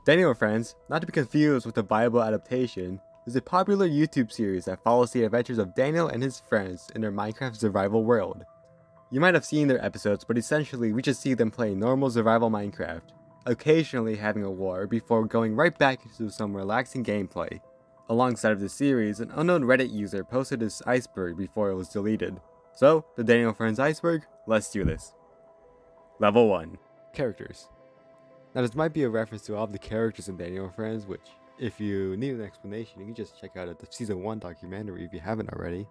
Daniel and Friends, not to be confused with the Bible adaptation, is a popular YouTube series that follows the adventures of Daniel and his friends in their Minecraft survival world. You might have seen their episodes, but essentially we just see them playing normal survival Minecraft, occasionally having a war before going right back into some relaxing gameplay. Alongside of the series, an unknown Reddit user posted this Iceberg before it was deleted. So, the Daniel and Friends Iceberg, let's do this. Level 1. Characters. Now this might be a reference to all of the characters in Daniel and Friends, which, if you need an explanation, you can just check out the Season 1 documentary if you haven't already.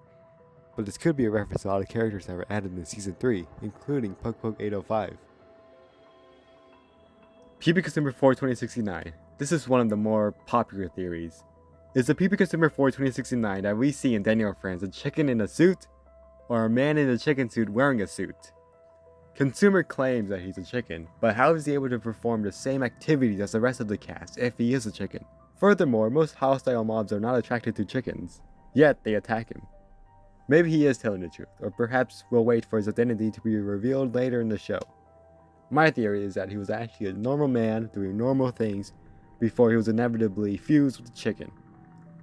But this could be a reference to all the characters that were added in Season 3, including Poke 805. PB Consumer 4 2069. This is one of the more popular theories. Is the PB Consumer 4 2069 that we see in Daniel and Friends a chicken in a suit, or a man in a chicken suit wearing a suit? Consumer claims that he's a chicken, but how is he able to perform the same activities as the rest of the cast if he is a chicken? Furthermore, most hostile mobs are not attracted to chickens, yet they attack him. Maybe he is telling the truth, or perhaps we'll wait for his identity to be revealed later in the show. My theory is that he was actually a normal man doing normal things before he was inevitably fused with a chicken,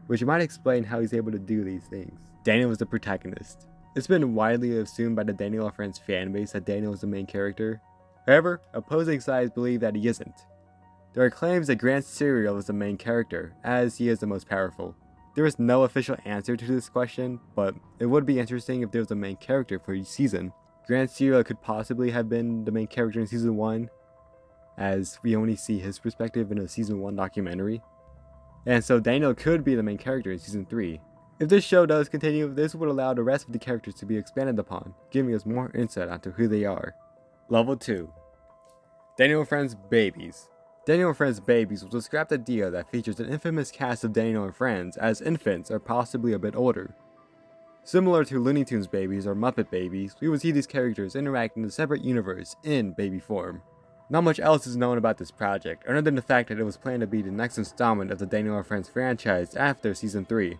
which might explain how he's able to do these things. Daniel was the protagonist. It's been widely assumed by the Daniel and Friends fanbase that Daniel is the main character. However, opposing sides believe that he isn't. There are claims that Grant Serial is the main character, as he is the most powerful. There is no official answer to this question, but it would be interesting if there was a main character for each season. Grant Serial could possibly have been the main character in Season 1, as we only see his perspective in a Season 1 documentary. And so Daniel could be the main character in Season 3. If this show does continue, this would allow the rest of the characters to be expanded upon, giving us more insight onto who they are. Level 2. Daniel and Friends Babies. Daniel and Friends Babies was a scrapped idea that features an infamous cast of Daniel and Friends as infants or possibly a bit older. Similar to Looney Tunes Babies or Muppet Babies, we would see these characters interact in a separate universe in baby form. Not much else is known about this project, other than the fact that it was planned to be the next installment of the Daniel and Friends franchise after Season 3.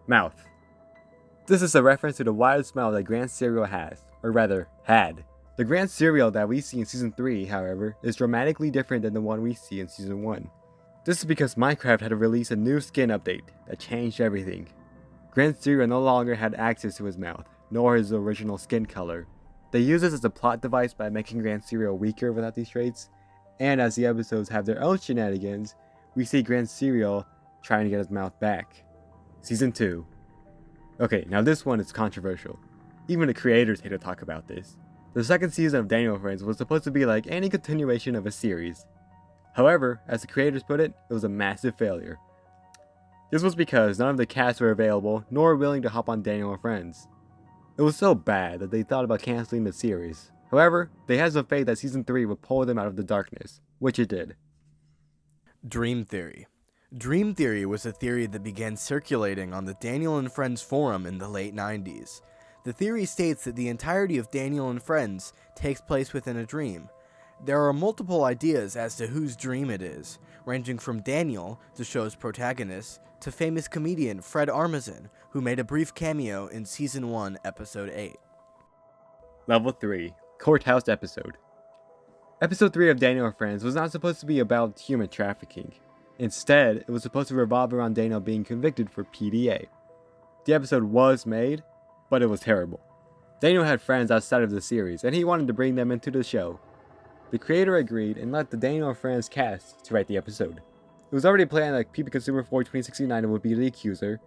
Mouth. This is a reference to the wide smile that Grant Serial has, or rather, had. The Grant Serial that we see in Season 3, however, is dramatically different than the one we see in Season 1. This is because Minecraft had to release a new skin update that changed everything. Grant Serial no longer had access to his mouth, nor his original skin color. They use this as a plot device by making Grant Serial weaker without these traits, and as the episodes have their own shenanigans, we see Grant Serial trying to get his mouth back. Season 2. Okay, now this one is controversial. Even the creators hate to talk about this. The second season of Daniel and Friends was supposed to be like any continuation of a series. However, as the creators put it was a massive failure. This was because none of the cast were available, nor willing to hop on Daniel and Friends. It was so bad that they thought about canceling the series. However, they had some faith that Season 3 would pull them out of the darkness, which it did. Dream Theory. Dream Theory was a theory that began circulating on the Daniel and Friends forum in the late 90s. The theory states that the entirety of Daniel and Friends takes place within a dream. There are multiple ideas as to whose dream it is, ranging from Daniel, the show's protagonist, to famous comedian Fred Armisen, who made a brief cameo in Season 1, Episode 8. Level 3. Courthouse Episode. Episode 3 of Daniel and Friends was not supposed to be about human trafficking. Instead, it was supposed to revolve around Daniel being convicted for PDA. The episode was made, but it was terrible. Daniel had friends outside of the series, and he wanted to bring them into the show. The creator agreed and let the Daniel and Friends cast to write the episode. It was already planned that PB Consumer 4 2069 would be the accuser,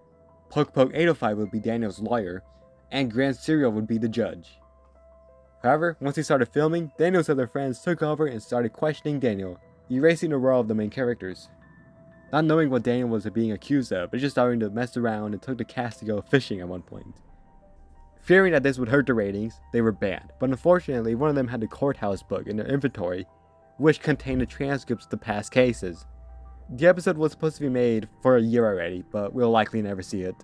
Poke 805 would be Daniel's lawyer, and Grant Serial would be the judge. However, once they started filming, Daniel's other friends took over and started questioning Daniel, erasing the role of the main characters. Not knowing what Daniel was being accused of, they just started to mess around and took the cast to go fishing at one point. Fearing that this would hurt the ratings, they were banned, but unfortunately one of them had the courthouse book in their inventory, which contained the transcripts of the past cases. The episode was supposed to be made for a year already, but we'll likely never see it.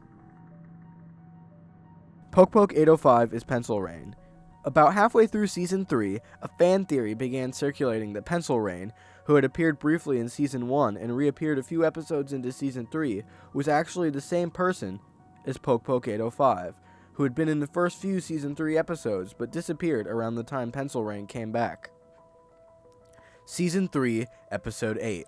Poke 805 is Pencil Rain. About halfway through Season 3, a fan theory began circulating that Pencil Rain, who had appeared briefly in Season 1 and reappeared a few episodes into Season 3, was actually the same person as Poke 805, who had been in the first few Season 3 episodes but disappeared around the time Pencil Rain came back. Season 3, Episode 8.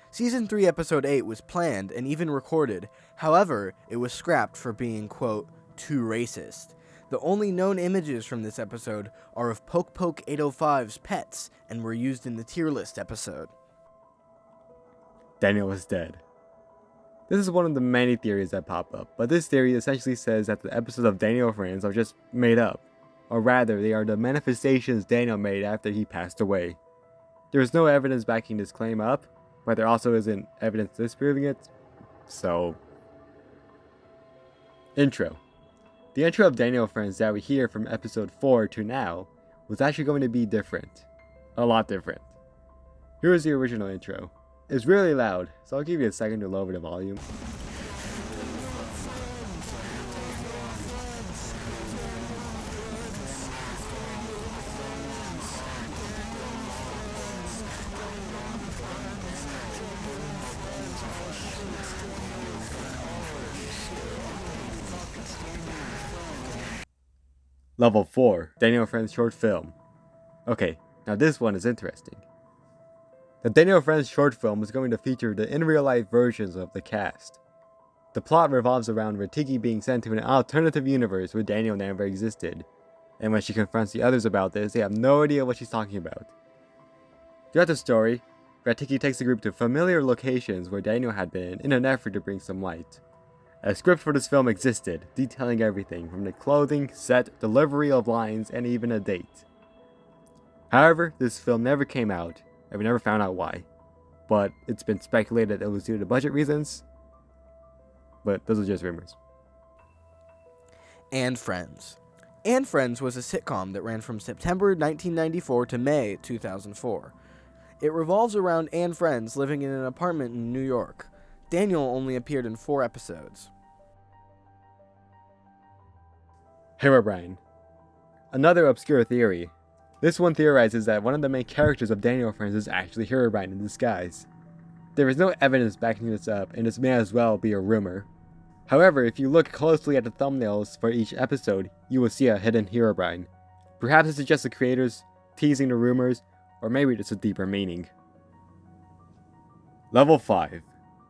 Season 3, Episode 8 was planned and even recorded, however, it was scrapped for being, quote, too racist. The only known images from this episode are of Poke Poke 805's pets and were used in the tier list episode. Daniel was dead. This is one of the many theories that pop up, but this theory essentially says that the episodes of Daniel Friends are just made up, or rather, they are the manifestations Daniel made after he passed away. There is no evidence backing this claim up, but there also isn't evidence disproving it, so... Intro. The intro of Daniel Friends that we hear from episode 4 to now was actually going to be different. A lot different. Here is the original intro. It's really loud, so I'll give you a second to lower the volume. Level 4, Daniel Friends short film. Okay, now this one is interesting. The Daniel Friends short film is going to feature the in-real-life versions of the cast. The plot revolves around Ratiki being sent to an alternative universe where Daniel never existed, and when she confronts the others about this, they have no idea what she's talking about. Throughout the story, Ratiki takes the group to familiar locations where Daniel had been in an effort to bring some light. A script for this film existed, detailing everything from the clothing, set, delivery of lines, and even a date. However, this film never came out, and we never found out why. But it's been speculated it was due to budget reasons, but those are just rumors. And Friends. And Friends was a sitcom that ran from September 1994 to May 2004. It revolves around Anne Friends living in an apartment in New York. Daniel only appeared in 4 episodes. Herobrine. Another obscure theory. This one theorizes that one of the main characters of Daniel Friends is actually Herobrine in disguise. There is no evidence backing this up, and this may as well be a rumor. However, if you look closely at the thumbnails for each episode, you will see a hidden Herobrine. Perhaps this is just the creators teasing the rumors, or maybe it's a deeper meaning. Level 5.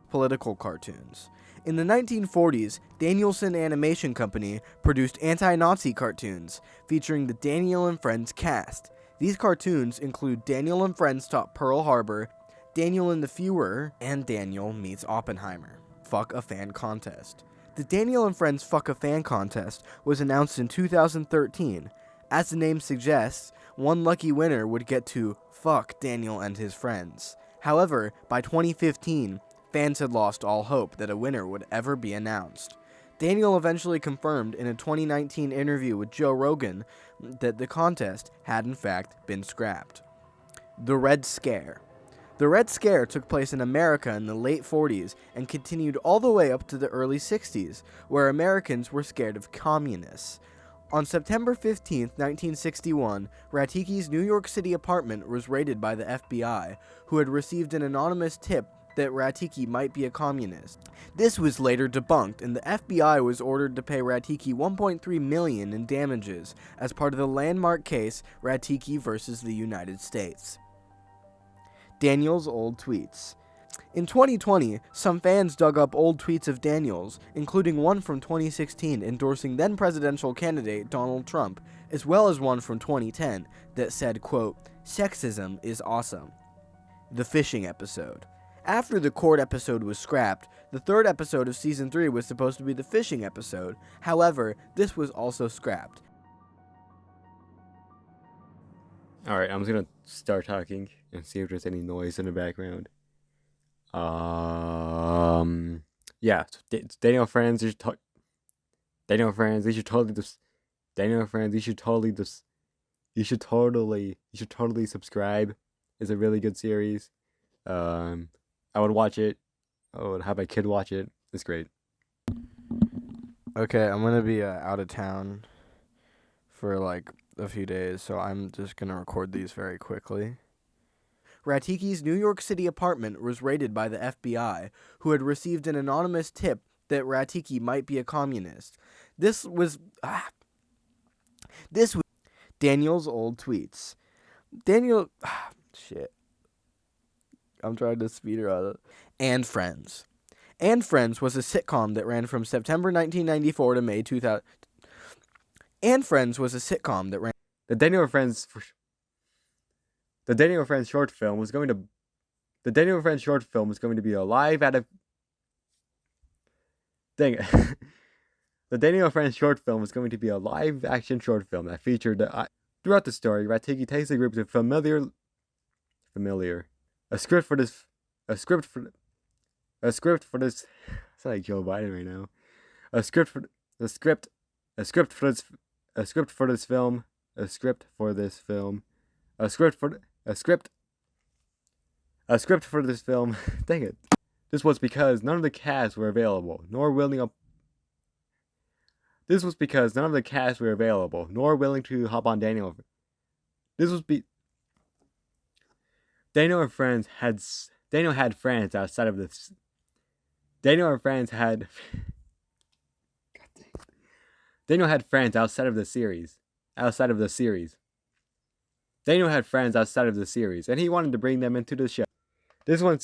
Political cartoons. In the 1940s, Danielson Animation Company produced anti-Nazi cartoons featuring the Daniel and Friends cast. These cartoons include Daniel and Friends Top Pearl Harbor, Daniel and the Fuhrer, and Daniel Meets Oppenheimer. Fuck a Fan Contest. The Daniel and Friends Fuck a Fan Contest was announced in 2013. As the name suggests, one lucky winner would get to fuck Daniel and his friends. However, by 2015, fans had lost all hope that a winner would ever be announced. Daniel eventually confirmed in a 2019 interview with Joe Rogan that the contest had in fact been scrapped. The Red Scare. The Red Scare took place in America in the late 40s and continued all the way up to the early 60s, where Americans were scared of communists. On September 15, 1961, Ratiki's New York City apartment was raided by the FBI, who had received an anonymous tip that Ratiki might be a communist. This was later debunked, and the FBI was ordered to pay Ratiki $1.3 million in damages as part of the landmark case Ratiki versus the United States. Daniel's old tweets. In 2020, some fans dug up old tweets of Daniel's, including one from 2016 endorsing then presidential candidate Donald Trump, as well as one from 2010 that said, quote, "Sexism is awesome." The Fishing Episode. After the court episode was scrapped, the 3rd episode of Season 3 was supposed to be the fishing episode. However, this was also scrapped. Alright, I'm just gonna start talking and see if there's any noise in the background. Yeah, so Daniel Friends, Daniel Friends, you should totally subscribe. It's a really good series. I would watch it. I would have my kid watch it. It's great. Okay, I'm gonna be out of town for like a few days, so I'm just gonna record these very quickly. Ratiki's New York City apartment was raided by the FBI, who had received an anonymous tip that Ratiki might be a communist. This was Daniel's old tweets. Shit. I'm trying to speed her up. And Friends. And Friends was a sitcom that ran from September 1994 to May 2000. And Friends was a sitcom that ran. The Daniel and Friends short film was going to be a live adaptation. Dang it. The Daniel and Friends short film was going to be a live action short film that featured throughout the story, Ratigi takes the group to familiar a script for this it's like Joe Biden right now. A script for this film. Dang it. This was because none of the cast were available, nor willing to hop on Daniel. Daniel had friends outside of this. Daniel had friends outside of the series. Daniel had friends outside of the series, and he wanted to bring them into the show. This one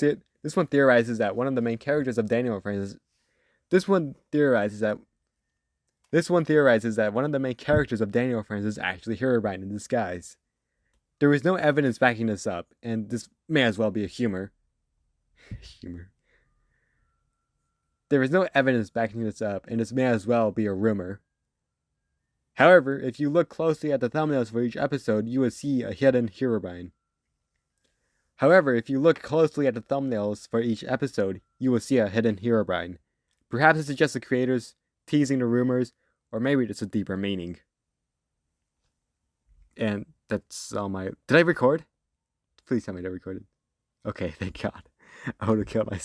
theorizes that one of the main characters of Daniel and Friends is. This one theorizes that one of the main characters of Daniel and Friends is actually Herobrine in disguise. There is no evidence backing this up, and this may as well be a humor. There is no evidence backing this up, and this may as well be a rumor. However, if you look closely at the thumbnails for each episode, you will see a hidden Herobrine. Perhaps this is just the creators teasing the rumors, or maybe it's a deeper meaning. And that's all my... Did I record? Please tell me I recorded. Okay, thank God. I would have killed myself.